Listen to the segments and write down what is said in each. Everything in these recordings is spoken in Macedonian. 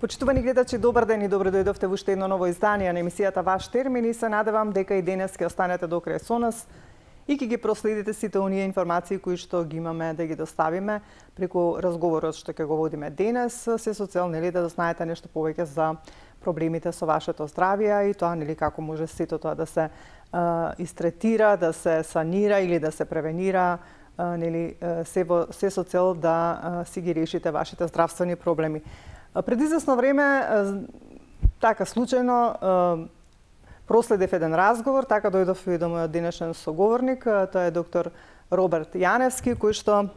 Почитувани гледачи, добар ден и добро дојдовте во уште едно ново издание на емисијата Ваш термин и се надевам дека и денес ќе останете до крај со нас и ќе ги проследите сите оние информации кои што ги имаме да ги доставиме преку разговорот што ќе го водиме денес, се со цел да знаете нешто повеќе за проблемите со вашето здравје и тоа како може сето тоа да се истретира, да се санира или да се превенира, се со цел да си ги решите вашите здравствени проблеми. Пред известно време, така случајно, проследев еден разговор, така дојдов и до мојот денешен соговорник, тоа е доктор Роберт Јаневски, кој што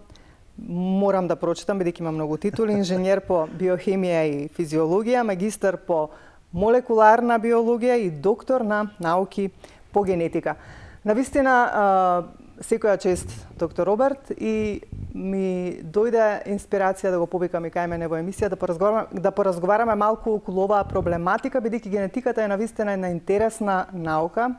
морам да прочитам, бидејќи има многу титули, инженер по биохемија и физиологија, магистар по молекуларна биологија и доктор на науки по генетика. Навистина, секоја чест, доктор Роберт, и ми дојде инспирација да го повикам и кај мене во емисија да поразговараме малку околу оваа проблематика, бидејќи генетиката е навистина една интересна наука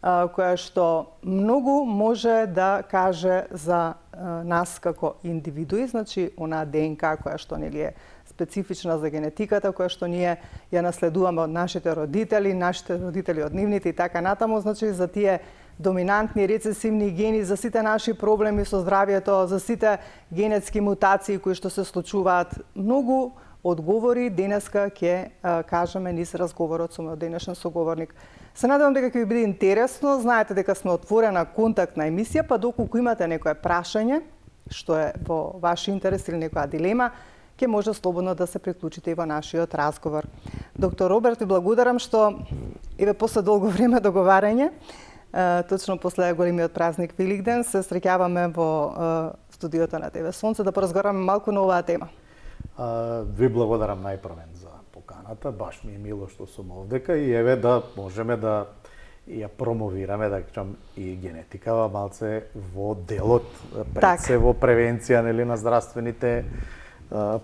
која што многу може да каже за нас како индивидуи, значи она ДНК која што е специфична за генетиката, која што ние ја наследуваме од нашите родители од нивните и така натаму, значи за тие доминантни рецесивни гени, за сите наши проблеми со здравјето, за сите генетски мутации кои што се случуваат. Многу одговори денеска ќе кажеме низ разговорот со мојот денешен соговорник. Се надевам дека ќе ви биде интересно, знаете дека сме отворена контактна емисија, па доколку имате некое прашање, што е во ваш интерес или некоја дилема, ќе може слободно да се приклучите и во нашиот разговор. Доктор Роберт, ви благодарам што после долго време договарање, точно после големиот празник Великден, се среќаваме во студиото на ТВ Сонце да поразговараме малку на оваа тема. Ви благодарам најпрвен за поканата, баш ми е мило што сум овдека и еве да можеме да ја промовираме, да кажам, и генетикава малце во делот, пред се во превенција на здравствените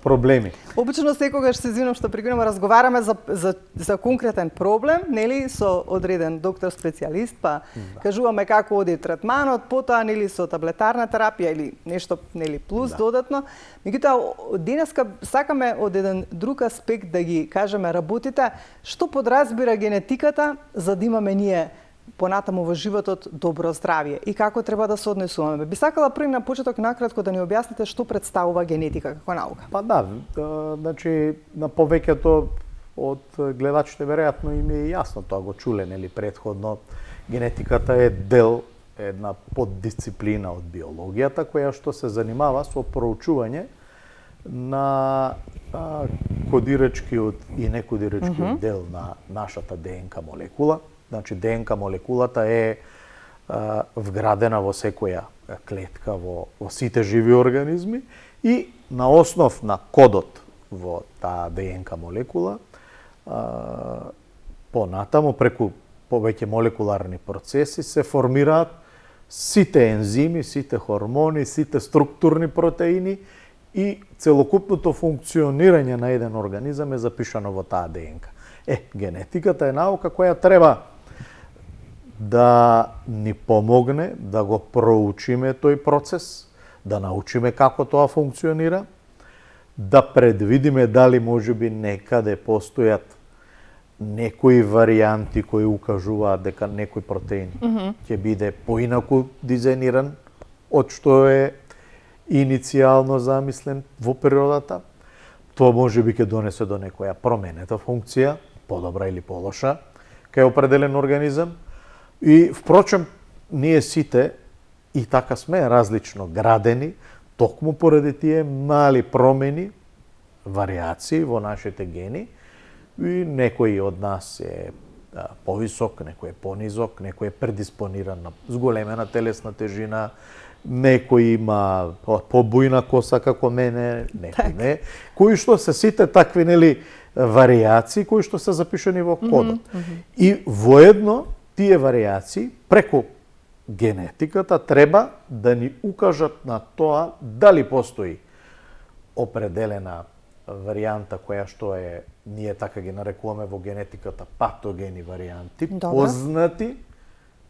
проблеми. Обично секогаш се извинам што прекинуваме, разговараме за конкретен проблем, со одреден доктор специјалист, па кажуваме како оди третманот, потоа со таблетарна терапија или нешто плюс додатно. Меѓутоа денеска сакаме од еден друг аспект да ги кажеме работите, што подразбира генетиката за да имаме ние понатаму во животот добро здравје и како треба да се однесуваме. Би сакала први на почеток накратко да ни објасните што представува генетика како наука. Па да, значи на повеќето од гледачите веројатно им е јасно, тоа го чуле претходно. Генетиката е дел, една поддисциплина од биологијата која што се занимава со проучување на кодирачкиот и некодирачкиот дел на нашата ДНК молекула. Значи, ДНК молекулата е вградена во секоја клетка, во сите живи организми и на основ на кодот во таа ДНК молекула, понатаму преку повеќе молекуларни процеси се формираат сите ензими, сите хормони, сите структурни протеини и целокупното функционирање на еден организам е запишано во таа ДНК. Генетиката е наука која треба да ни помогне да го проучиме тој процес, да научиме како тоа функционира, да предвидиме дали можеби некаде постојат некои варијанти кои укажуваат дека некој протеин ќе биде поинаку дизајниран од што е иницијално замислен во природата. Тоа можеби ќе донесе до некоја променета функција, подобра или полоша, кај определен организам. И, впрочем, ние сите и така сме различно градени, токму поради тие мали промени, варијации во нашите гени, и некој од нас е повисок, некој е понизок, некој е предиспониран на зголемена телесна тежина, некој има побујна коса како мене, некој не, кои што се сите такви варијации кои што се запишани во кодот. И воедно тие варијации преку генетиката треба да ни укажат на тоа дали постои определена варијанта која што е, ние така ги нарекуваме во генетиката патогени варијанти, познати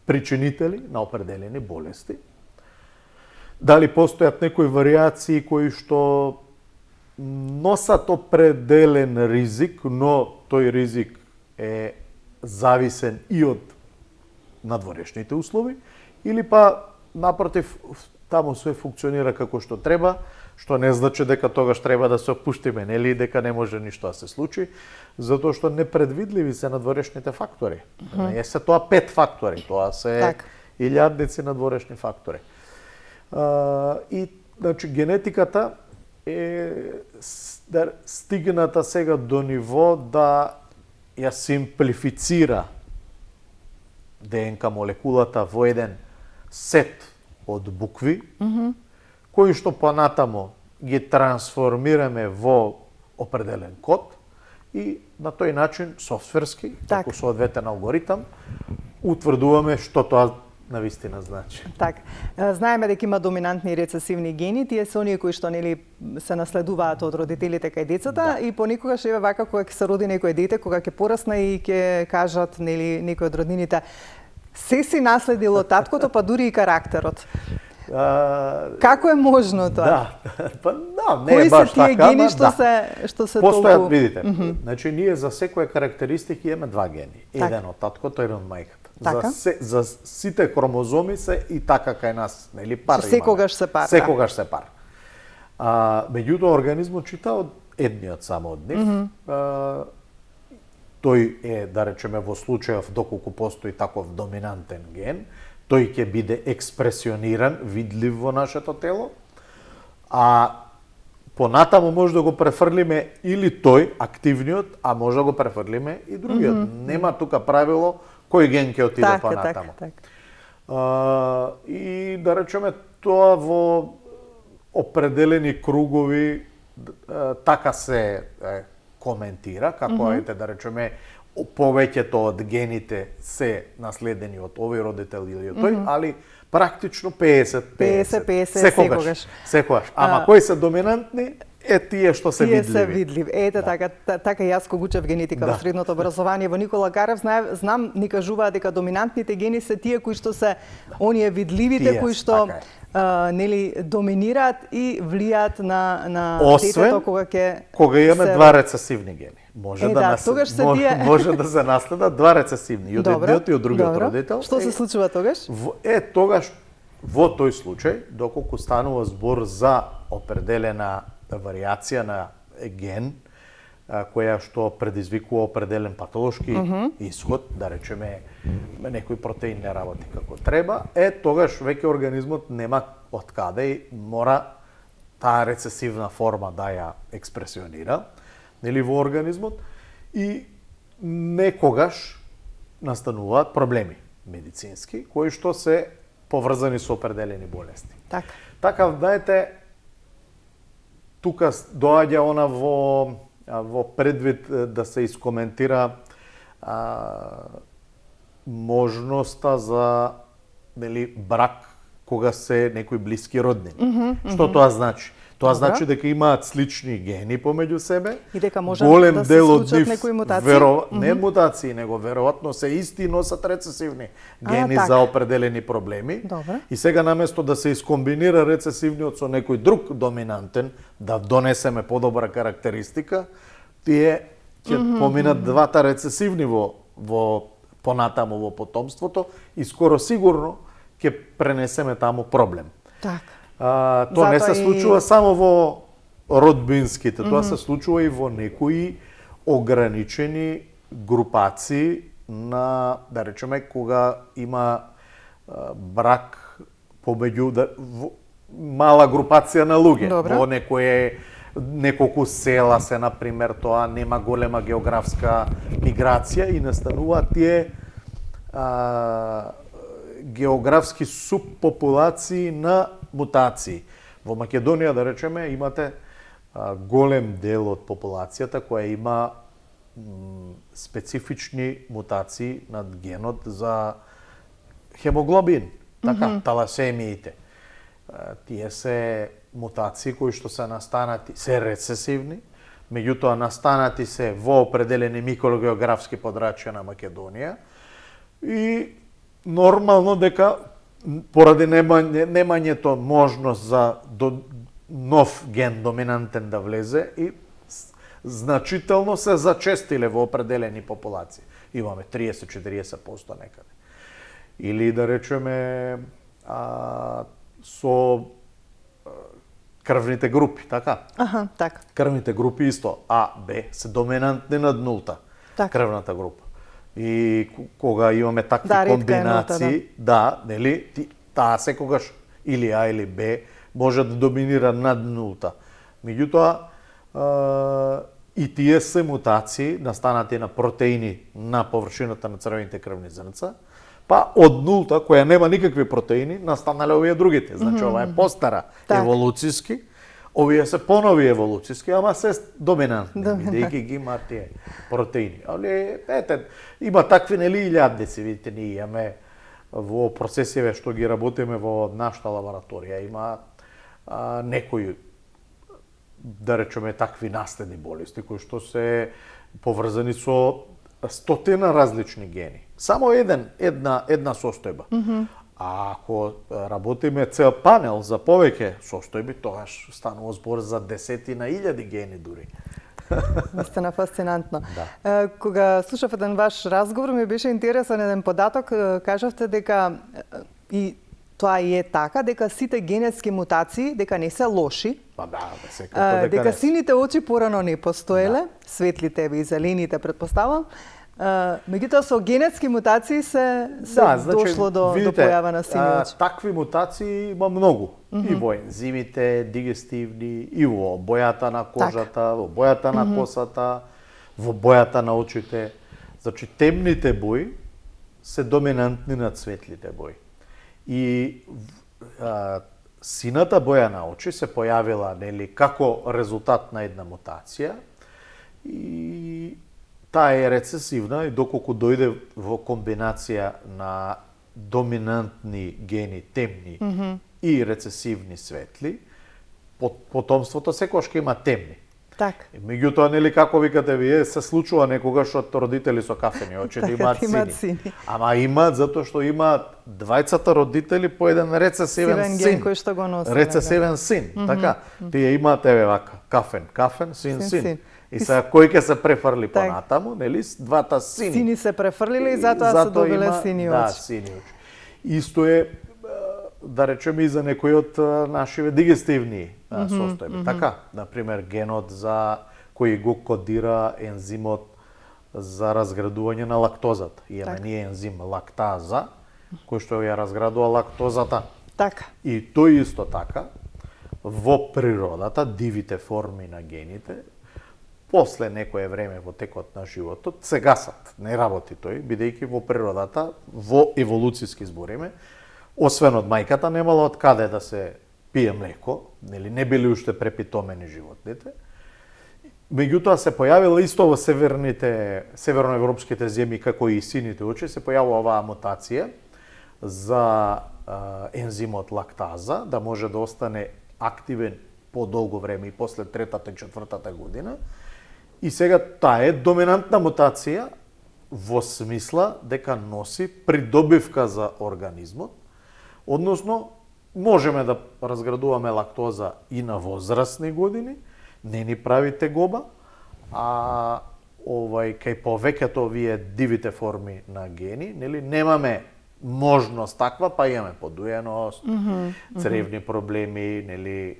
причинители на определени болести. Дали постојат некои варијации кои што носат определен ризик, но тој ризик е зависен и од надворешните услови, или па, напротив, таму све функционира како што треба, што не значи дека тогаш треба да се опуштиме, нели, дека не може ништо да се случи, затоа што непредвидливи се надворешните фактори. Не се тоа 5 фактори, тоа се илјадници надворешни фактори. И, значи, генетиката е стигната сега до ниво да ја симплифицира ДНК молекулата во еден сет од букви, кои што понатамо ги трансформираме во определен код и на тој начин софтверски, како соодветен алгоритам, утврдуваме што тоа навистина значи. Знаеме дека има доминантни и рецесивни гени, тие се оние кои што нели се наследуваат од родителите кај децата и понекогаш еве вака кога ќе се роди некој дете, кога ќе порасне и ќе кажат нели некои од роднините се си наследил од таткото, па дури и карактерот. Како е можно тоа? Не е баш така. Кои се тие гени што се постојат, видите. Значи ние за секоја карактеристика имаме два гени. Еден од таткото, еден од мајката. За сите хромозоми се и така кај нас, нели, пар имаме. Секогаш се пар. Секогаш се пар. Меѓутоа организмот чита од едниот само од нив. Тој е, да речеме, во случајов доколку постои таков доминантен ген, тој ќе биде експресиониран, видлив во нашето тело, а понатаму може да го префрлиме или тој, активниот, а може да го префрлиме и другиот. Нема тука правило кој ген ќе отиде понатаму. И да речеме, тоа во определени кругови така се коментира, како ете да речеме повеќето од гените се наследени од овој родител или од тој, али практично 50-50. Секогаш. Ама кои се доминантни, тие што се видливи. Тие се видливи. Ете така јас кога учев генетика во средното образование во Никола Гарев, знам ни кажуваат дека доминантните гени се тие кои што се оние видливите кои што нели доминираат и влијаат на детето кога имаме два рецесивни гени. Може да се наследат два рецесивни, и од едниот и од другиот родител. Што се случува тогаш? Тогаш во тој случај, доколку станува збор за определена варијација на ген, која што предизвикува определен патолошки исход, да речеме некој протеин не работи како треба, тогаш веќе организмот нема од каде и мора таа рецесивна форма да ја експресионира, нели, во организмот, и некогаш настануваат проблеми медицински, кои што се поврзани со определени болести. Така, знаете, тука доаѓа она во предвид да се искоментира можноста за брак кога се некои блиски роднини. Што тоа значи? Тоа значи дека имаат слични гени помеѓу себе. И дека може да се случат некои мутации. Не мутации, него веројатно се исти носат рецесивни гени за определени проблеми. И сега наместо да се искомбинира рецесивниот со некој друг доминантен, да донесеме подобра карактеристика, тие ќе поминат двата рецесивни во понатаму во потомството и скоро сигурно ќе пренесеме таму проблем. Тоа не се случува само во родбинските, тоа се случува и во некои ограничени групации на, да речеме, кога има брак помеѓу мала групација на луѓе. Во неколку села се, например, тоа нема голема географска миграција и настануваат тие географски субпопулации на мутации. Во Македонија, да речеме, имате голем дел од популацијата која има специфични мутации над генот за хемоглобин, така, таласемиите. Тие се мутации кои што се настанати, се рецесивни, меѓутоа настанати се во определени микрогеографски подрачја на Македонија и нормално дека поради немањето можност за нов ген доминантен да влезе и значително се зачестиле во определени популации. Имаме 30-40% некаде. Или да речеме со крвните групи, така? Аха, така. Крвните групи исто А, Б се доминантни над нулта. Так. Крвната група. И кога имаме такви ретка е комбинации, нулта, да, нели, таа секогаш или А или Б може да доминира над нулта. Меѓутоа, и тие се мутации настанати на протеини на површината на црвените крвни зрнца, па од нулта, која нема никакви протеини, настанале овие другите. Значи, ова е постара еволуциски, овие се понови еволуциски, ама се доминантни, бидејќи ги имаат тие протеини. Али, ете, има такви, нели, илјадници, видите, ние имаме во процесиве што ги работиме во нашата лабораторија, има некои, да речеме, такви наследни болести, кои што се поврзани со стотина различни гени. Само една состојба. А ако работиме цел панел за повеќе состојби, тогаш станува збор за десетина илјади гени дури. Вистина фасцинантно. Да. Кога слушав еден ваш разговор, ми беше интересен еден податок. Кажавте дека и тоа и е така, дека сите генетски мутации дека не се лоши. Па да, секако дека сините очи порано не постоеле, светлите и зелените предпоставам. Меѓутоа со генетски мутации се дошло до појава на сини очи. Такви мутации има многу. И во ензимите, дигестивни, и во бојата на кожата, во бојата на косата, во бојата на очите. Значи, темните бои се доминантни над светлите бои. И сината боја на очи се појавила, нели, како резултат на една мутација и таа е рецесивна и доколку дојде во комбинација на доминантни гени темни и рецесивни светли, потомството секогаш ќе има темни. Така. Меѓутоа, нели, како викате вие, се случува некогаш од родители со кафени очи да имаат сини. Ама имаат затоа што имаат двајцата родители по еден рецесивен син. Кој што го носи. Рецесивен син, така. Тие имаат еве вака, кафен, син. И сега кој ќе се префрли понатаму, нели, двата сини. Сини се префрлиле и затоа се добиле сини очи. Да, сини очи. Исто е, да речеме, и за некои од нашиве дигестивни состојби. Така, например, генот за кој го кодира ензимот за разградување на лактозата. Имаме ние ензим лактаза, кој што ја разградува лактозата. Така. И тој исто така, во природата, дивите форми на гените, после некое време во текот на животот, се гасат. Не работи тој, бидејќи во природата, во еволуциски збориме, освен од мајката, немало од каде да се пие млеко, нели, не били уште препитомени животните. Меѓутоа се појавила исто во северноевропските земји, како и сините очи, се појавува оваа мутација за ензимот лактаза, да може да остане активен подолго време и после третата и четвртата година. И сега таа е доминантна мутација во смисла дека носи придобивка за организмот, односно можеме да разградуваме лактоза и на возрастни години, не ни прави тегоба, а кај повеќето овие дивите форми на гени, нели, немаме можност таква, па имаме подуеност, цревни проблеми, нели,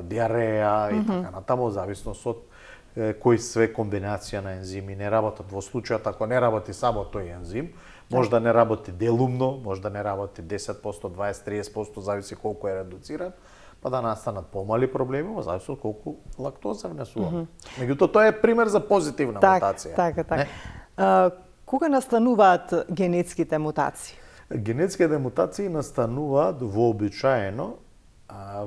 диареја и така натаму, зависност од кои све комбинација на ензими не работат. Во случајот, ако не работи само тој ензим, може да не работи делумно, може да не работи 10%, 20%, 30%, зависи колку е редуциран, па да настанат помали проблеми, во зависи од колку лактоза внесуваме. Меѓутоа, тоа е пример за позитивна мутација. Така. Кога настануваат генетските мутации? Генетските мутации настануваат вообичаено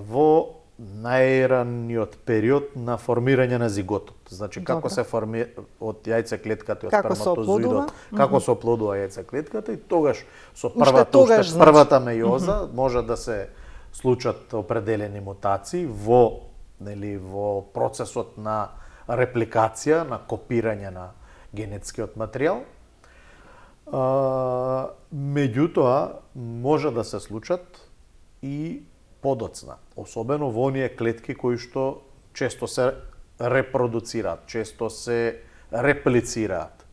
во најраниот период на формирање на зиготот. Значи, како се формира од јајцеклетката и од сперматозоидот, како се оплодува јајцеклетката и тогаш со првата мејоза може да се случат определени мутации во процесот на репликација, на копирање на генетскиот материјал. Меѓутоа, може да се случат и подоцна, особено во оние клетки кои што често се репродуцираат, често се реплицираат.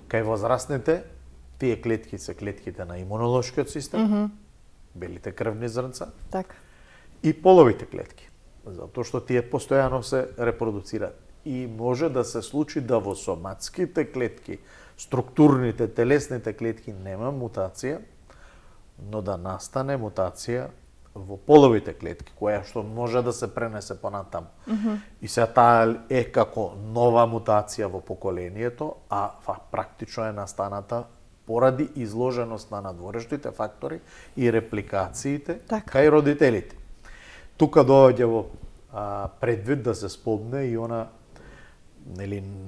Кај возрастните, тие клетки се клетките на имунолошкиот систем, белите крвни зрнца, Така. и половите клетки, затоа што тие постојано се репродуцираат. И може да се случи да во соматските клетки, структурните, телесните клетки нема мутација, но да настане мутација во половите клетки, која што може да се пренесе понатаму. И сега таа е како нова мутација во поколението, а практично е настаната поради изложеност на надворешните фактори и репликациите кај родителите. Тука доаѓа во предвид да се спомне и она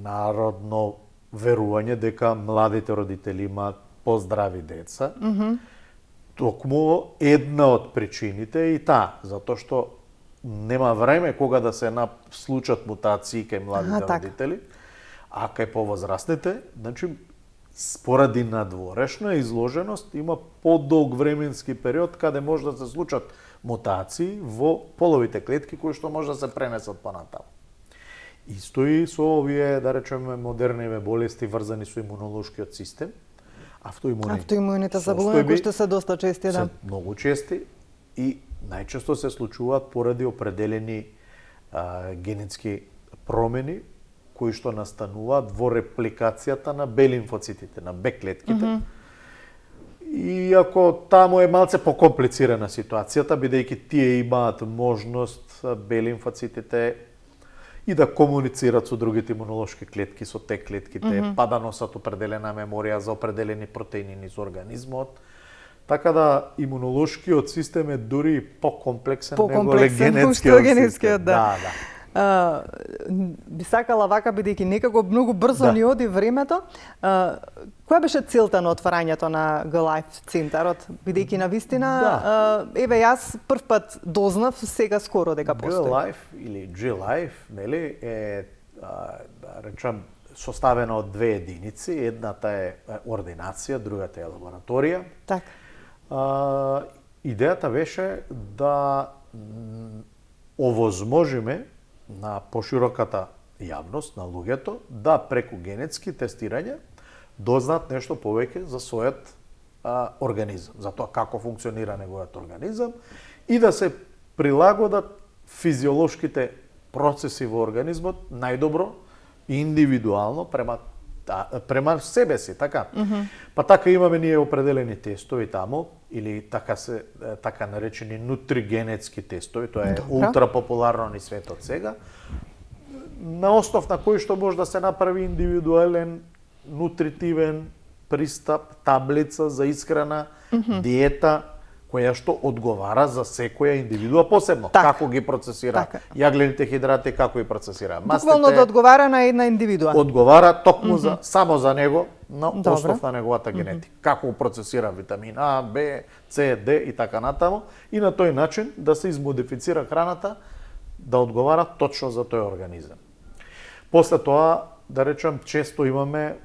народно верување дека младите родители имаат поздрави деца. Токму една од причините е и таа, затоа што нема време кога да се случат мутации кај младите родители, а кај повозрастните, значи, поради надворешна изложеност има подолг временски период каде може да се случат мутации во половите клетки кои што може да се пренесат понатаму. Исто и со овие, да речеме, модерниве болести врзани со имунолошкиот систем, автоимуните заболувања кои што се доста чести, се многу чести и најчесто се случуваат поради определени генетски промени кои што настануваат во репликацијата на Б лимфоцитите, на Б клетките. И ако таму е малце покомплицирана ситуацијата, бидејќи тие имаат можност Б лимфоцитите и да комуницираат со другите имунолошки клетки, со Т клетките, па да носат определена меморија за определени протеини низ организмот. Така да имунолошкиот систем е дури покомплексен него генетскиот систем. Да. Би сакала вака, бидејќи некако многу брзо ни оди времето. Која беше целта на отварањето на G-Life центарот? Бидејќи на вистина, еве јас прв пат дознав сега скоро дека постои. G-Life или G-Life, нели, е да речам составена од две единици, едната е ординација, другата е лабораторија. Така. Идејата беше да овозможиме на пошироката јавност, на луѓето, да преку генетски тестирање дознаат нешто повеќе за својот организам, за тоа како функционира неговиот организам и да се прилагодат физиолошките процеси во организмот најдобро и индивидуално према себе си, така. Па така имаме ние определени тестови таму, или така наречени нутригенетски тестови, тоа е ултра популарно низ светот сега, на основ на кој што може да се направи индивидуален, нутритивен пристап, таблица за исхрана, диета, која што одговара за секоја индивидуа посебно. Како ги процесира јаглените хидрати, како ги процесира мастите. Буквално да одговара на една индивидуа. Одговара токму само за него, на основ на неговата генетика. Како процесира витамин А, Б, С, Д и така натаму. И на тој начин да се измодифицира храната да одговара точно за тој организам. После тоа, да речам, често имаме,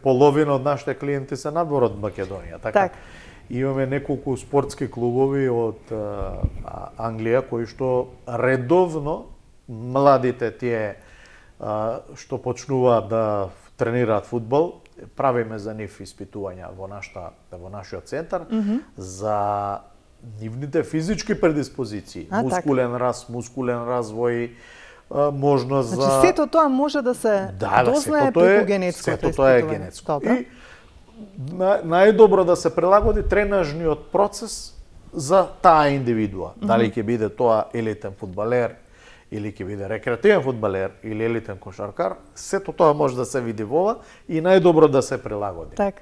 половина од нашите клиенти се надвор од Македонија, така? Имаме неколку спортски клубови од Англија кои што редовно младите тие што почнуваат да тренираат фудбал, правиме за нив испитувања во нашиот центар за нивните физички предиспозиции, мускулен раст, мускулен развој, можност за... Значи сето тоа може да се дознае преку генетското испитување. Сето тоа е генетско. И најдобро да се прилагоди тренажниот процес за таа индивидуа. Дали ќе биде тоа елитен фудбалер, или ќе биде рекреативен фудбалер, или елитен кошаркар, сето тоа може да се види во ова и најдобро да се прилагоди. Така.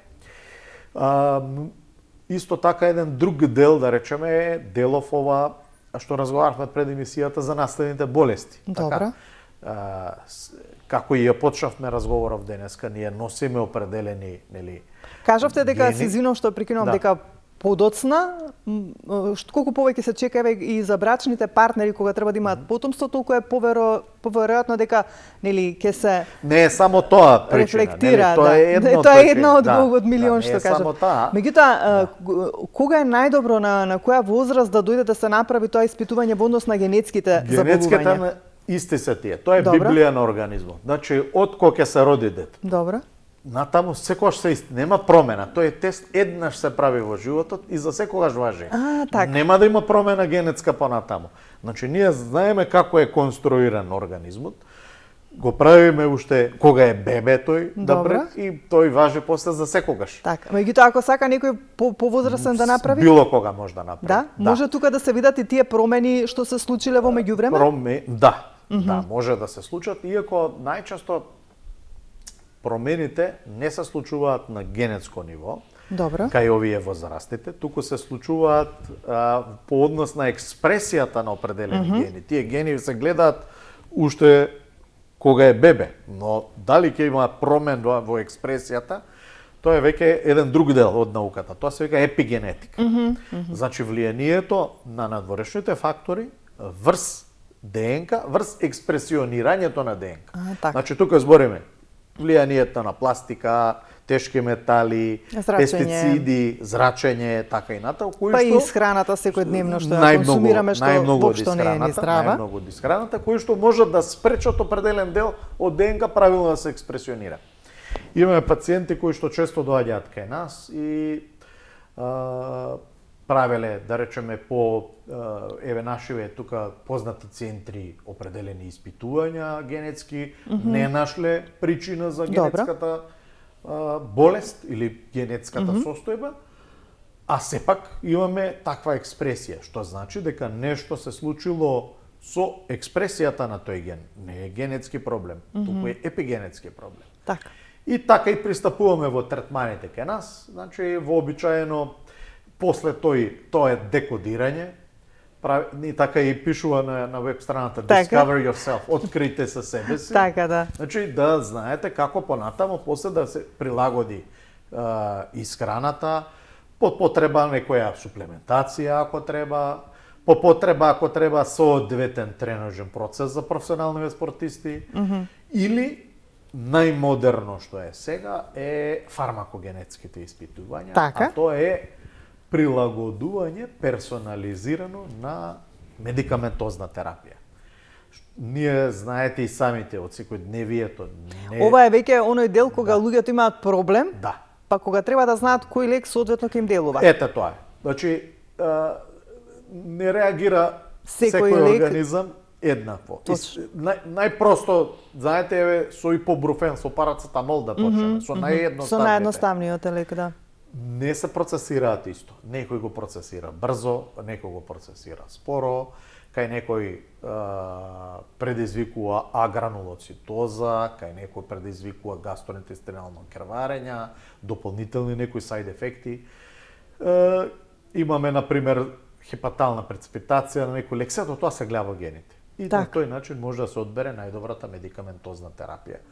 Исто така еден друг дел, да речеме, е делов ова што разговаравме пред емисијата за наследните болести. Добро. Како и ја почнавме разговоров денеска, ние носиме определени, нели, Кажавте дека се извинувам што прекинувам, дека подоцна, колку повеќе се чека и за брачните партнери кога треба да имаат потомство, толку е поверојатно дека нели ќе се не е само тоа причина, рефлектира, тоа е едно тоа е една од милион што кажат. Меѓутоа, кога е најдобро на која возраст да дојде да се направи тоа испитување во однос на генетските заболувања? Генетските исти се тие. Тоа е Библија на организмот. Значи, од кога ќе се роди дете. Добро. Натаму секогаш се исти, нема промена. Тој тест еднаш се прави во животот и за секогаш важи. Така. Нема да има промена генетска понатаму. Значи, ние знаеме како е конструиран организмот. Го правиме уште кога е бебе тој, и тој важи после за секогаш. Така. Меѓутоа, ако сака некој повозрастен да направи? Било кога може да направи. Да? Може тука да се видат и тие промени што се случиле во меѓувреме? Да, може да се случат, иако најчесто промените не се случуваат на генетско ниво, кај овие возрастите, туку се случуваат по однос на експресијата на определени гени. Тие гени се гледаат уште кога е бебе, но дали ќе има промен во експресијата, тоа е веќе еден друг дел од науката. Тоа се вика епигенетика. Значи, влијанието на надворешните фактори врз ДНК, врз експресионирањето на ДНК. Значи, тука збориме влијанието на пластика, тешки метали, пестициди, зрачење, така и натаму, кои што... Па и исхраната секојдневно што ја консумираме, што воопшто не е ни здрава. Најмногу од исхраната, кои што можат да спречат определен дел од ДНК правилно да се експресионира. Имаме пациенти кои што често доаѓаат кај нас и правеле, да речеме, по нашиве тука познати центри определени испитувања генетски, не нашле причина за генетската болест или генетската состојба, а сепак имаме таква експресија, што значи дека нешто се случило со експресијата на тој ген. Не е генетски проблем, туку е епигенетски проблем. Така. И така и пристапуваме во третманите кај нас, значи вообичаено после тоа е декодирање, и така и пишува на веб страната Discover Yourself, открите се себе си. Така, да. Значи да знаете како понатамо после да се прилагоди исхраната, по потреба некоја суплементација ако треба, по потреба ако треба соодветен тренажен процес за професионални спортисти, или најмодерно што е сега е фармакогенетските испитувања, а тоа е прилагодување персонализирано на медикаментозна терапија. Ние знаете и самите од секојдневието. Ова е веќе оној дел кога луѓето имаат проблем, да, па кога треба да знаат кој лек соодветно ќе им делува. Ете тоа е. Значи, не реагира секој организам еднакво. Најпросто, знаете, со ипобруфен, со парацетамол да почнеме, со наједноставните. Со наједноставниот лек, да. Не се процесираат исто. Некој го процесира брзо, некој го процесира споро, кај некој предизвикува агранулоцитоза, кај некој предизвикува гастроинтестинално крварење, дополнителни некои сайд ефекти. Имаме, например, хепатална преципитација на некој лек, сето тоа се гледа во гените. И на тој начин може да се одбере најдобрата медикаментозна терапија.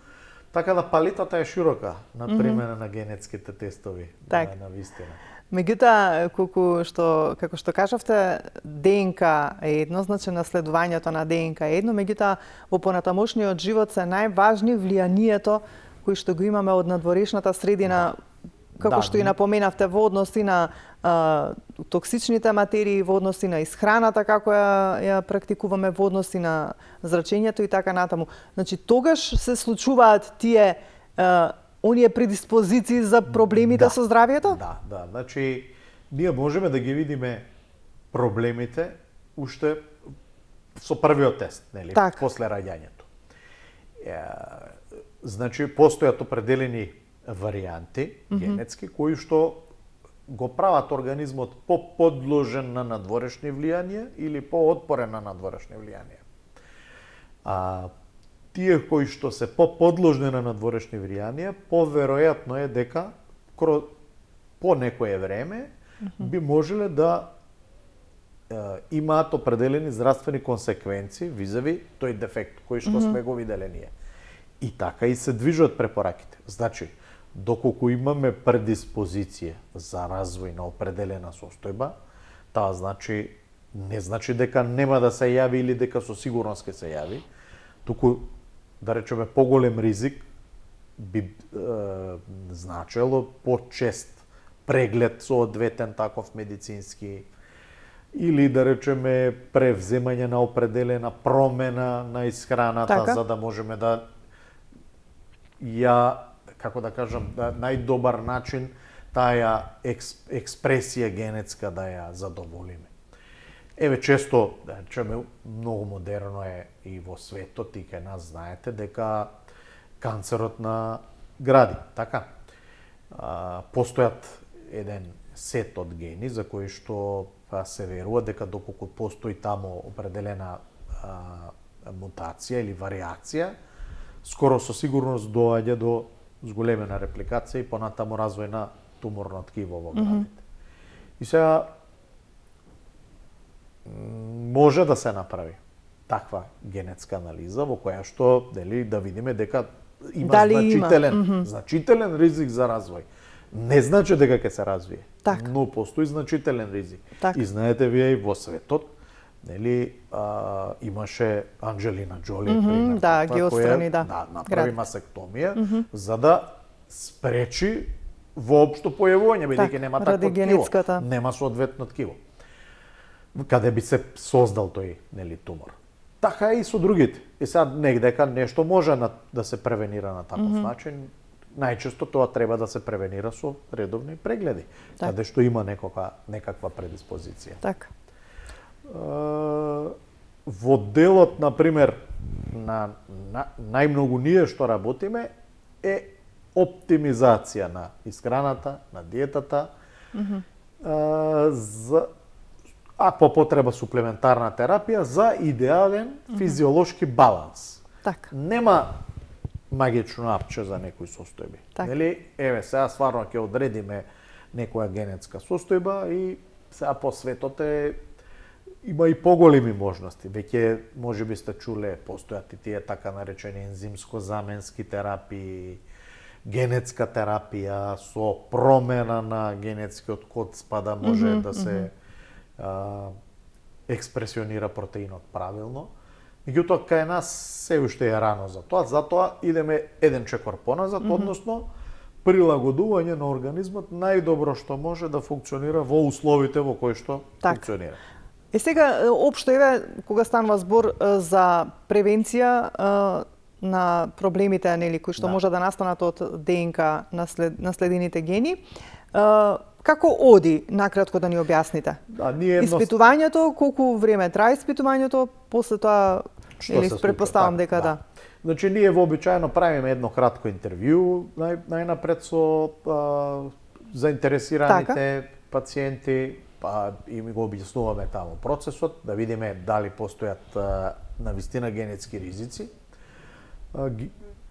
Така да палитата е широка на примена на генетските тестови, на вистина. Меѓутоа, како што кажавте, ДНК е едно, значи наследувањето на ДНК е едно, меѓутоа во понатамошниот живот се најважни влијанието кои што го имаме од надворешната средина, како што и напоменавте, во односи на токсичните материи, во односи на исхраната, како ја практикуваме, во односи на зрачењето и така натаму. Значи, тогаш се случуваат тие оние предиспозиции за проблемите со здравието? Да. Значи, ние можеме да ги видиме проблемите уште со првиот тест, нели, после раѓањето. Значи, постојат определени варијанти генетски кои што го прават организмот поподложен на надворешни влијанија или поотпорен на надворешни влијанија. Тие кои што се поподложни на надворешни влијанија, поверојатно е дека по некое време би можеле да имаат определени здравствени консеквенции визави тој дефект кој што сме го виделе ние. И така и се движат препораките. Значи, доколку имаме предиспозиција за развој на определена состојба, таа не значи дека нема да се јави или дека со сигурност ќе се јави, туку да речеме поголем ризик би значело почест преглед со одветен таков медицински или да речеме превземање на определена промена на исхраната, за да можеме да како да кажам, најдобар начин таа експресија генетска да ја задоволиме. Еве често, да речеме, многу модерно е и во светот и кај нас знаете дека канцерот на гради, така? Постојат еден сет од гени за кои што се верува дека доколку постои таму определена мутација или вариација, скоро со сигурност доаѓа до зголемена репликација и понатаму развој на туморно ткиво во градите. И сега може да се направи таква генетска анализа во која што да видиме дека има значителен ризик за развој. Не значи дека ќе се развие, но постои значителен ризик. И знаете вие и во светот, имаше Анджелина Джоли, пример, која направи масектомија за да спречи воопшто појавување, бидејќи нема такво ткиво, нема соодветно ткиво, каде би се создал тој тумор. Така и со другите. И сега негдека нешто може да се превенира на таков начин. Најчесто тоа треба да се превенира со редовни прегледи, каде што има некаква предиспозиција. Така. Во делот, например, на најмногу ние што работиме е оптимизација на исхраната, на диетата, а по потреба суплементарна терапија за идеален физиолошки баланс. Нема магично апче за некои состојби. Еве, сега стварно ќе одредиме некоја генетска состојба и сега по светот има и поголеми можности. Веќе можеби сте чуле, постојат и тие така наречени ензимско-заменски терапии, генетска терапија со промена на генетскиот код спада може да се експресионира протеинот правилно. Меѓутоа, кај нас се уште е рано за тоа, затоа идеме еден чекор поназад, односно прилагодување на организмот најдобро што може да функционира во условите во кои што функционира. И сега, општо еве, кога станува збор за превенција на проблемите кои што може да настанат од ДНК наследените гени, како оди, накратко да ни објасните? Испитувањето, колку време трае испитувањето, после тоа, претпоставам дека да. Значи, ние вообичаено правиме едно кратко интервју, најнапред со заинтересираните пациенти, и ми го објаснуваме таму процесот, да видиме дали постојат навистина генетски ризици.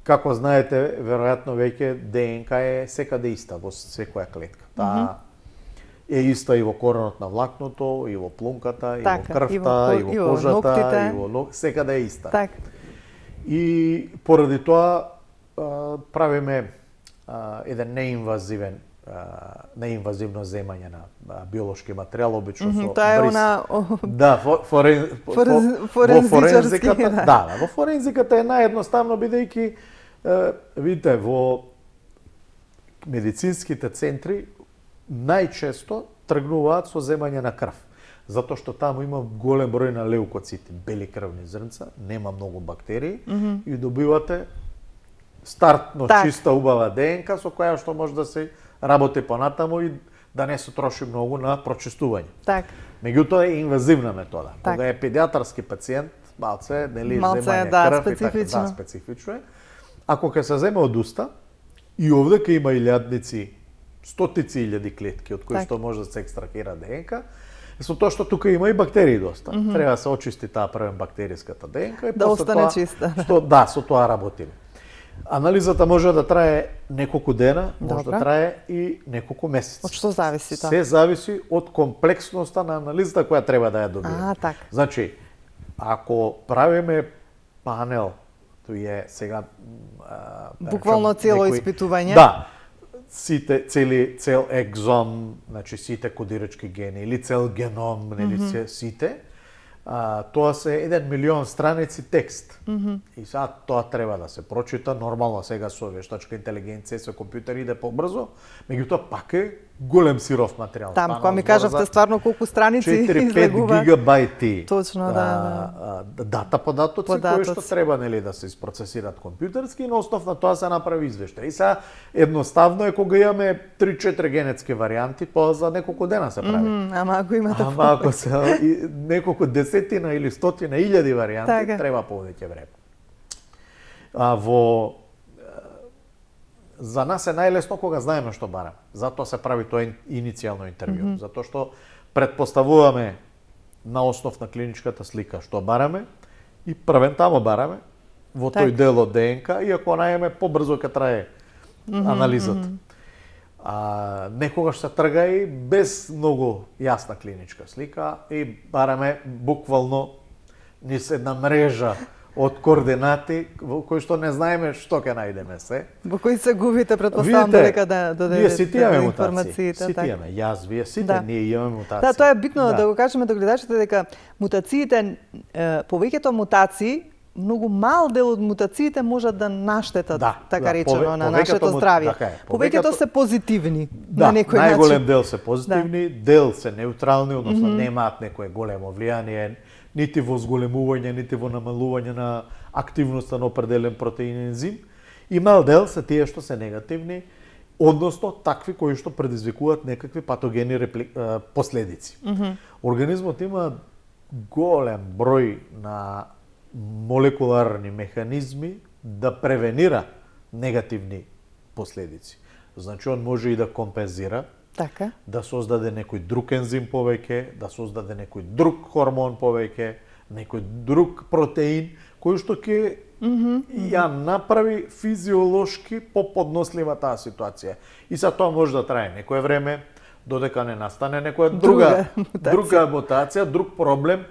Како знаете, веројатно веќе ДНК е секаде иста во секоја клетка. Таа е иста и во коренот на влакното, и во плунката, и во крвта, и во кожата, и во секаде е иста. И поради тоа правиме еден неинвазивно земање на биолошки материјал, обично со форензиката. Да, во форензиката е наједноставно, бидејќи видите, во медицинските центри најчесто тргнуваат со земање на крв, затоа што таму има голем број на леукоцити, бели крвни зрнца, нема многу бактерии и добивате стартно чиста убава ДНК со која што може да се работи понатаму и да не се троши многу на прочистување. Меѓутоа е инвазивна метода. Кога е педијатарски пациент, малце земање крв и така, специфично е. Ако ќе се земе од уста, и овде ќе има илјадници, стотици илјади клетки од кои што може да се екстрахира ДНК, со тоа што тука има и бактерии доста. Треба да се очисти таа првен бактеријската ДНК и да остане чиста. Да, со тоа работиме. Анализата може да трае неколку дена, може да трае и неколку месеци. Од што зависи тоа? Се зависи од комплексноста на анализата која треба да ја добиеме. Значи, ако правиме панел, тој е сега буквално цело испитување. Да. цел екзон, значи сите кодирачки гени или цел геном, нели сите, тоа се 1 милион страници текст. И сега тоа треба да се прочита, нормално сега со вештачка интелигенција, со компјутер иде побрзо, меѓутоа пак е голем сиров материјал. Там, кога ми кажавте стварно колку страници 4-5 гигабајти. Точно, да. Дата податоци кои што треба нели да се isprocesiraат компјутерски и на основ на тоа се направи извештај. И сега едноставно е кога имаме 3-4 генетски варијанти, тоа за неколку дена се прави. Ама ако имате ако се неколку десетина или стотина илјади варијанти, треба повеќе време. За нас е најлесно кога знаеме што бараме. Затоа се прави тоа иницијално интервју. Затоа што предпоставуваме на основ на клиничката слика што бараме и превентамо бараме во тој дел од ДНК, иако најеме побрзо ќе трае анализата. Некогаш се трга и без многу јасна клиничка слика и бараме буквално низ една мрежа од координати во кои што не знаеме што ќе најдеме се. Во кои се губите, предпоставам дека да додадете информациите. Сите имаме, јас, вие, сите ние имаме мутации. Да, тоа е битно да го кажеме до гледачите дека мутациите, повеќето мутации, многу мал дел од мутациите можат да наштетат, така речено, на нашето здравје. Повеќето се позитивни на некој начин. Најголем дел се позитивни, дел се неутрални, односно немаат некое големо влијание, нити во зголемување, нити во намалување на активноста на определен протеин ензим. И мал дел се тие што се негативни, односно такви кои што предизвикуваат некакви патогени последици. Организмот има голем број на молекуларни механизми да превенира негативни последици. Значи, он може и да компензира, да создаде некој друг ензим повеќе, да создаде некој друг хормон повеќе, некој друг протеин, кој што ќе ја направи физиолошки поподнослива таа ситуација. И за тоа може да трае некое време, додека не настане некоја друга мутација, друг проблем.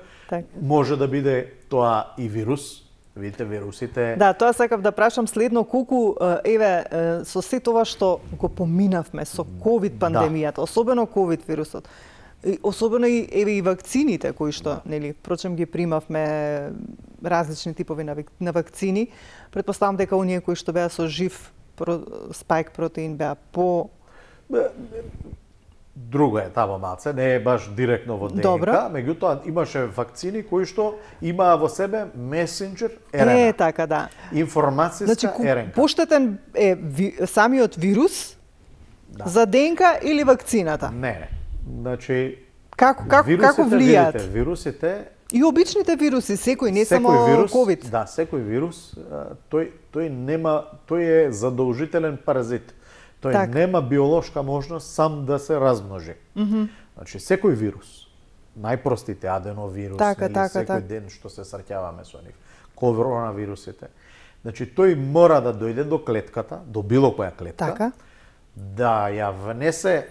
Може да биде тоа и вирус. Видите, вирусите... Да, тоа сакав да прашам следно, колку, со се тоа што го поминавме, со ковид пандемијата, особено ковид вирусот, особено и вакцините кои што, нели, прочем ги примавме различни типови на вакцини, предпоставам дека оние кои што беа со жив спајк протеин беа по... Друго е тамо малце, не е баш директно во ДНК, меѓутоа имаше вакцини кои што имаа во себе месенџер РНА. Така, да. Информацијска РНК. Поштетен е самиот вирус за ДНК или вакцината? Не. Значи, како влијаат? Вирусите и обичните вируси, секој, не само ковид. Да, секој вирус, тој е задолжителен паразит. Тој нема биолошка можност сам да се размножи. Значи, секој вирус, најпростите аденовирус, секој ден што се среќаваме со нив, коронавирусите, значи, тој мора да дојде до клетката, до било која клетка, да ја внесе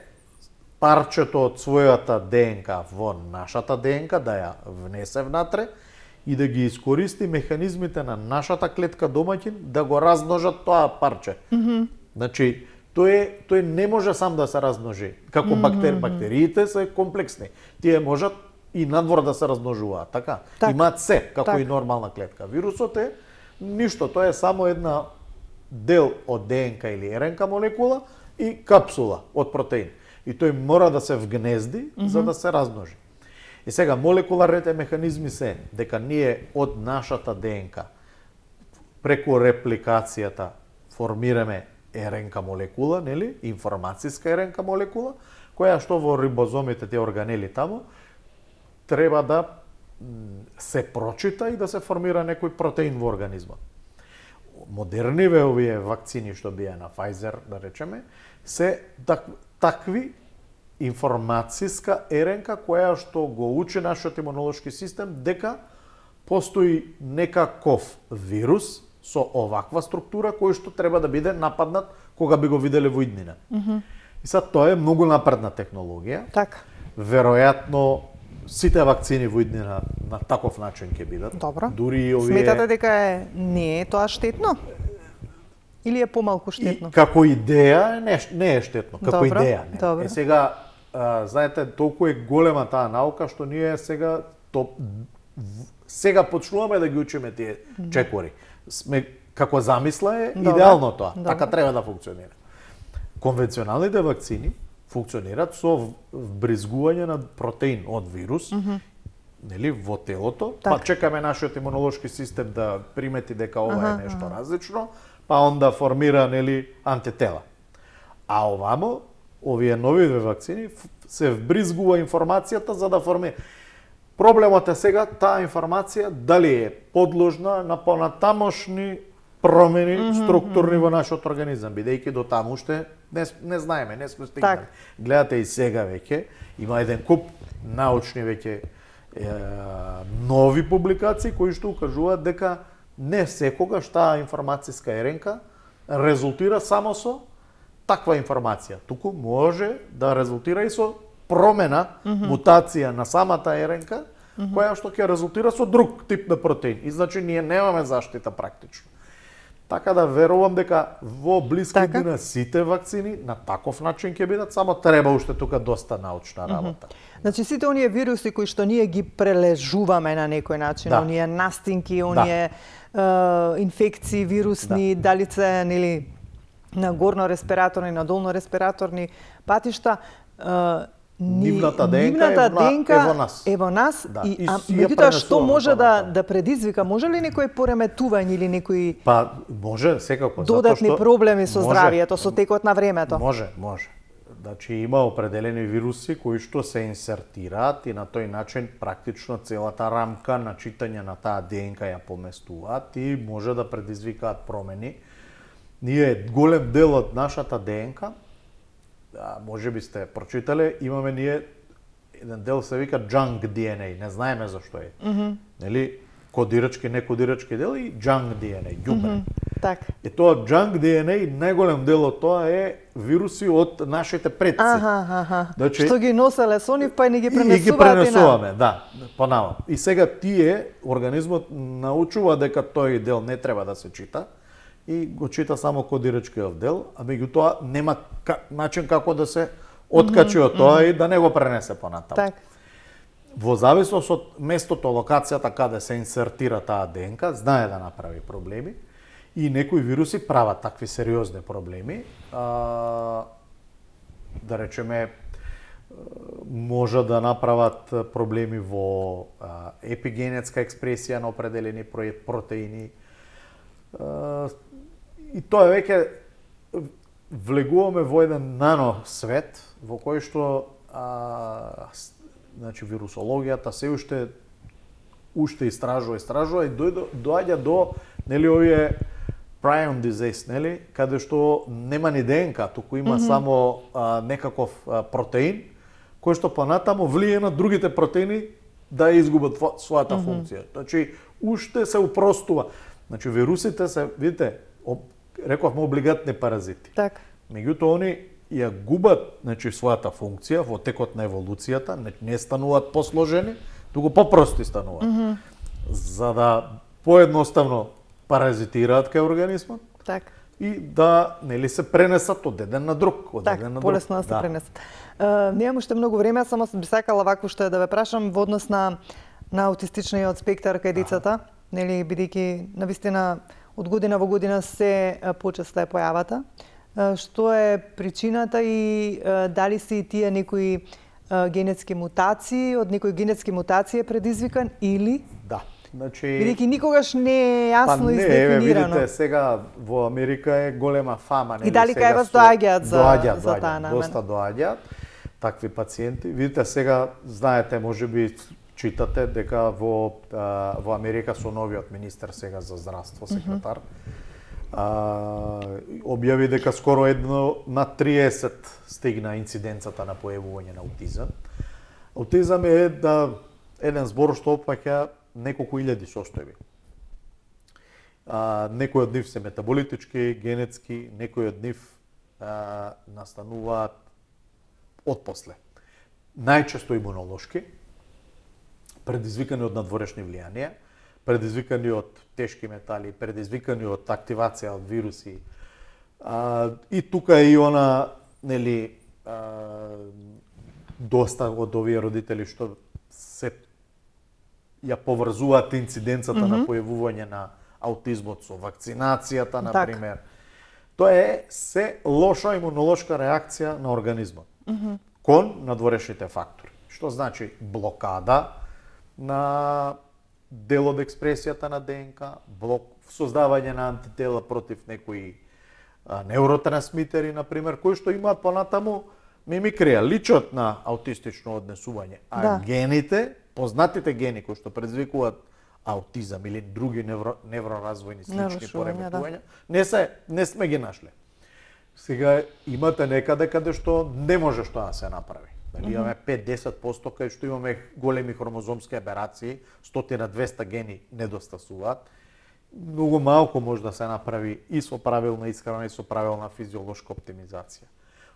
парчето од својата ДНК во нашата ДНК, да ја внесе внатре и да ги искористи механизмите на нашата клетка домаќин да го размножат тоа парче. Значи, тој не може сам да се размножи. Како бактериите се комплексни. Тие можат и надвор да се размножуваат, така? Имаат се, како и нормална клетка. Вирусот е ништо, тоа е само една дел од ДНК или РНК молекула и капсула од протеин. И тој мора да се вгнезди за да се размножи. И сега, молекуларните механизми се дека ние од нашата ДНК преку репликацијата формираме РНК молекула, нели, информацијска РНК молекула, која што во рибозомите, тие органели таму, треба да се прочита и да се формира некој протеин во организмот. Модерниве овие вакцини што бија на Pfizer, да речеме, се такви информацијска РНК која што го учи нашиот имунолошки систем дека постои некаков вирус со оваква структура кој што треба да биде нападнат кога би го виделе во иднина. И сад тоа е многу напредна технологија. Така. Веројатно сите вакцини во иднина на таков начин ќе бидат. Добро. Дури и овие... Сметате дека не е тоа штетно? Или е помалку штетно? И како идеја не е штетно, како Добро, идеја не. добро. Сега, знаете, толку е голема таа наука што ние сега почнуваме да ги учиме тие чекори. Како замисла е идеално тоа, така треба да функционира. Конвенционалните вакцини функционираат со вбризгување на протеин од вирус, нели, во телото, па чекаме нашиот имунолошки систем да примети дека ова е нешто различно, па онда формира, нели, антитела. А овамо, овие нови вакцини се вбризгува информацијата за да формира. Проблемот е сега таа информација дали е подложна на понатамошни промени структурни во нашиот организам, бидејќи до таму уште не знаеме, не сме стигнали. Гледате и сега веќе има еден куп научни веќе нови публикации кои што укажуваат дека не секогаш таа информацијска еренка резултира само со таква информација, туку може да резултира и со промена, мутација на самата еренка, која што ќе резултира со друг тип на протеин. И значи ние немаме заштита практично. Така да верувам дека во блиски година сите вакцини на таков начин ќе бидат, само треба уште тука доста научна работа. Значи сите оние вируси кои што ние ги прележуваме на некој начин, оние настинки, оние инфекции вирусни, дали се нели на горно респираторни, на долно респираторни патишта, нивната ДНК е во нас. И меѓутоа што може да предизвика? Може ли некој пореметување или некои може секако додатни проблеми со здравието со текот на времето? Може. Значи има определени вируси кои што се инсертираат и на тој начин практично целата рамка на читање на таа ДНК ја поместуваат и може да предизвикаат промени. Ние голем дел од нашата ДНК, може би сте прочитале, имаме ние еден дел се вика junk DNA, не знаеме зашто е. Нели, кодирачки, некодирачки дел и junk DNA, ѓубре. Така. И тоа junk DNA, најголем дел од тоа е вируси од нашите предци. Значи, што ги носеле со нив, па и ни ги пренесуваат и ги пренесуваме, понаму. И сега тие, организмот научува дека тој дел не треба да се чита, и го чита само кодирачкиот дел, а меѓутоа нема начин како да се откачи од тоа и да не го пренесе понатаму. Так. Во зависност од местото, локацијата каде се инсертира таа ДНК, знае да направи проблеми и некои вируси прават такви сериозни проблеми. Да речеме, може да направат проблеми во епигенетска експресија на определени протеини. И тоа веќе влегуваме во еден нано свет во кој што значи вирусологијата се уште истражува и доаѓа до нели овие prion disease, нели, каде што нема ни ДНК, туку има само некаков протеин кој што понатаму влие на другите протеини да изгубат својата функција. Значи уште се упростува. Значи вирусите се, видите, рековме облигатни паразити. Так. Меѓутоа они ја губат, значи, својата функција во текот на еволуцијата, не стануваат посложени, туку попрости стануваат. За да поедноставно паразитираат кај организмот. Так. И да нели се пренесат од еден на друг, од еден на друг. Полесно да се пренесат. Немам уште многу време, само би сакала ваку што да ве прашам во однос на аутистичниот спектар кај децата, нели бидејќи навистина од година во година се почеста е појавата. Што е причината и дали се и тие некои генетски мутации, од некои генетски мутации е предизвикан или? Да. Значи, бидејќи никогаш не е јасно издефинирано. Видите, сега во Америка е голема фама. И дали кај вас доаѓаат за таа намена? Доста доаѓаат такви пациенти. Видите, сега, знаете, можеби читате дека во Америка со новиот министер сега за здравство, секретар, објави дека скоро едно на 30 стигна инциденцата на појавување на аутизам. Аутизам е еден збор што опфаќа неколку илјади состојби. Некои од нив се метаболитички, генетски, некои од нив настануваат отпосле. Најчесто имунолошки, предизвикани од надворешни влијанија, предизвикани од тешки метали, предизвикани од активација од вируси, И тука е и она, нели, доста од овие родители што се ја поврзуваат инциденцата на појавување на аутизмот со вакцинацијата, на пример. Тоа е се лоша имунолошка реакција на организмот кон надворешните фактори. Што значи блокада на дел од експресијата на ДНК, создавање на антитела против некои неуротрансмитери, на пример, кои што имаат понатаму мимикрија, личат на аутистично однесување, а гените, познатите гени кои што предизвикуваат аутизам или други невроразвојни слични пореметувања, не сме ги нашле. Сега имате некаде каде што не може што да се направи. Дали имаме 5-10% кај што имаме големи хромозомски аберации, 100-200 гени недостасуваат. Многу малку може да се направи и со правилна исхрана и со правилна физиолошка оптимизација.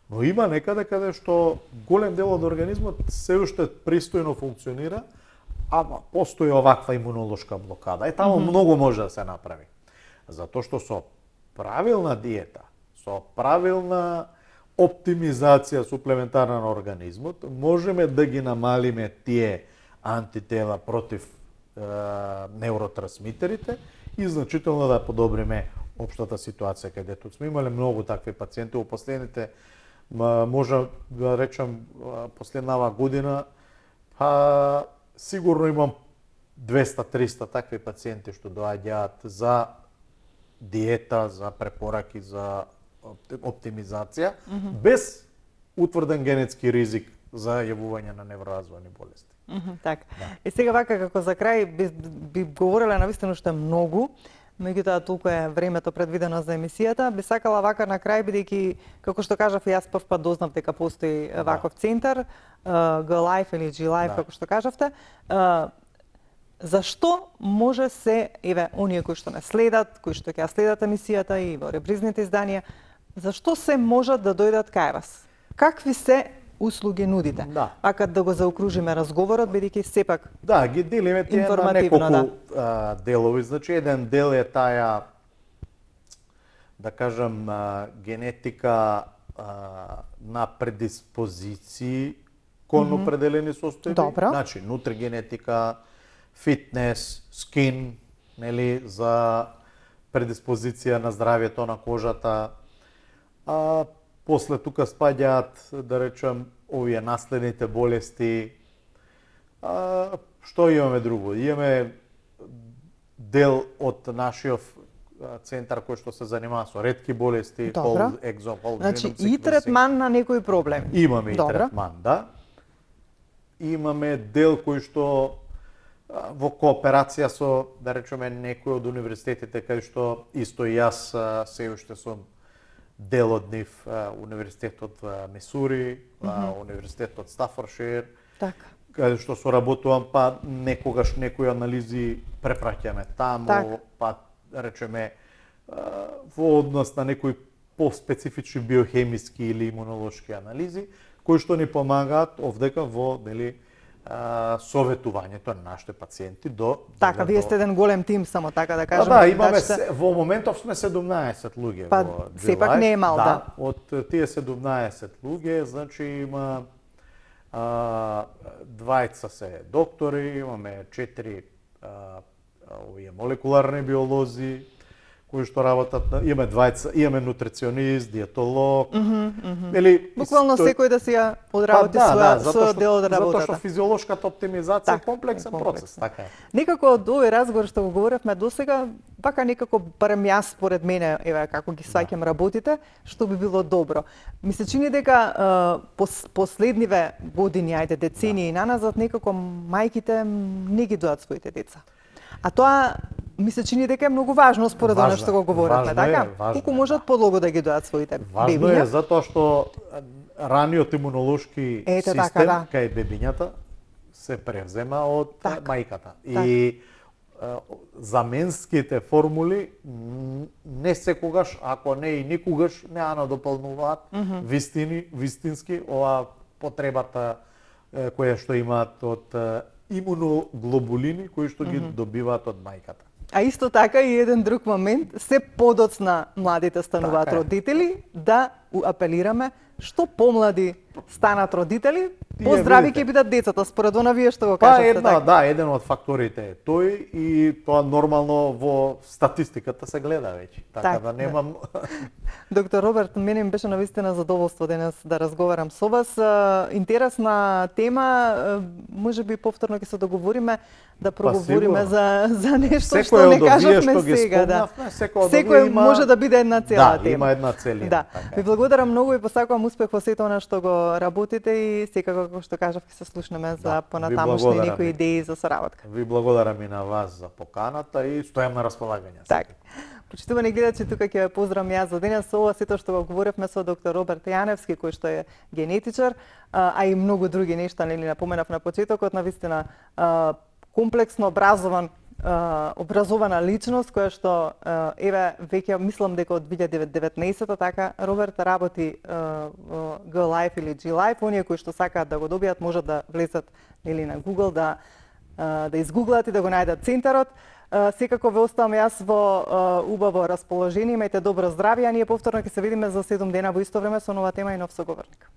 Но има некаде каде што голем дел од организмот се уште пристојно функционира, ама постои оваква имунолошка блокада. Таму многу може да се направи. Затоа што со правилна диета, со правилна оптимизација суплементарна на организмот, можеме да ги намалиме тие антитела против неуротрансмитерите и значително да подобриме општата ситуација, каде сме имале многу такви пациенти во последните, може да речам, последнава година, сигурно имам 200-300 такви пациенти што доаѓаат за диета, за препораки, за оптимизација, без утврден генетски ризик за јавување на невроразвојни болести. Така. И сега вака како за крај би говорела навистина што е многу, меѓутоа толку е времето предвидено за емисијата. Би сакала вака на крај, бидејќи како што кажав и јас прв пат дознав дека постои ваков центар, G-Life или G-Life како што кажавте. Зашто може се, еве, оние кои што не следат, кои што ќе ја следат емисијата и во репризните изданија, зашто се можат да дојдат кај вас? Какви се услуги нудите? Вака да го заокружиме разговорот, бидејќи сепак ги делиме тие на неколку делови. Значи, еден дел е таа, да кажам, генетика на предиспозиции кон определени состојби. Значи, нутригенетика, фитнес, скин, нели, за предиспозиција на здравјето на кожата. После тука спаѓаат, да речем, овие наследните болести. Што имаме друго? Имаме дел од нашиот центар кој што се занимава со ретки болести, Значи и третман на некои проблеми. Имаме и третман, да. Имаме дел кој што во кооперација со, да речеме, некои од универзитетите кај што исто и јас се уште сум дел од нив, универзитетот Мисури, универзитетот Стафоршир, каде што соработувам, па некогаш некои анализи препраќаме таму, па речеме во однос на некои поспецифични биохемиски или имунолошки анализи, кои што ни помагаат овдека во, нели, советувањето на нашите пациенти до... Така, вие сте еден голем тим, само така да кажем. Да, имаме, во моментов сме 17 луѓе во G-Life. Сепак не е мал, да. Од тие 17 луѓе, значи има 20 се доктори, имаме 4 овие молекуларни биолози, кои што работат, имаме нутриционист, диетолог. Буквално секој да си ја одработи својот дел од работата. Затоа што физиолошката оптимизација е комплексен процес, така е. Некако од овој разговор што го говоревме досега, вака некако барем јас според мене, еве како ги сваќам работите, што би било добро. Ми се чини дека последниве години, ајде децении наназад, некако мајките не ги доат своите деца. А тоа ми се чини дека е многу важно според она што го говоревме, така? Колку можат подолго да ги доат своите бебиња? Важно е затоа што раниот имунолошки систем кај бебињата се превзема од мајката. И заменските формули не секогаш, ако не и никогаш, не надополнуваат вистински оваа потребата која што имаат од имуноглобулини кои што ги добиваат од мајката. А исто така и еден друг момент, се подоцна младите стануваат Така е. родители, да апелираме што помлади станат родители, Тие поздрави видите. ќе бидат децата, според она вие што го Па кажавте. еден од факторите е тој и тоа нормално во статистиката се гледа веќе. Така Так, да немам Доктор Роберт, мене ми беше навистина задоволство денес да разговарам со вас. Интересна тема, можеби повторно ќе се договориме да проговориме сигурно. за нешто Секој што од не овие кажавме што ги сега. Да. спомнавме, секој од Секој овие има- може да биде една цела Да, тема. има една целина. Да. Така е. Ви благодарам многу и посакувам успех во сето она што го работите и секако, како што кажав, ќе се слушнеме за Да, понатамошни ви благодарам. некои идеи за соработка. Ви благодарам и на вас за поканата и стојам на располагање. Така. Почитувани гледачи, тука ќе ве поздравам јас за денес со ова сето што го говоревме со доктор Роберт Јаневски, кој што е генетичар, а и многу други нешта, нели напоменав на почетокот, навистина комплексно образована личност која што еве веќе мислам дека од 2019 така Роберт работи во G-Life или G-Life, оние кои што сакаат да го добијат можат да влезат нели на Google да изгуглат и да го најдат центарот. Секако ве оставам јас во убаво расположение, имајте добро здравје, а ние повторно ќе се видиме за 7 дена во исто време со нова тема и нов соговорник.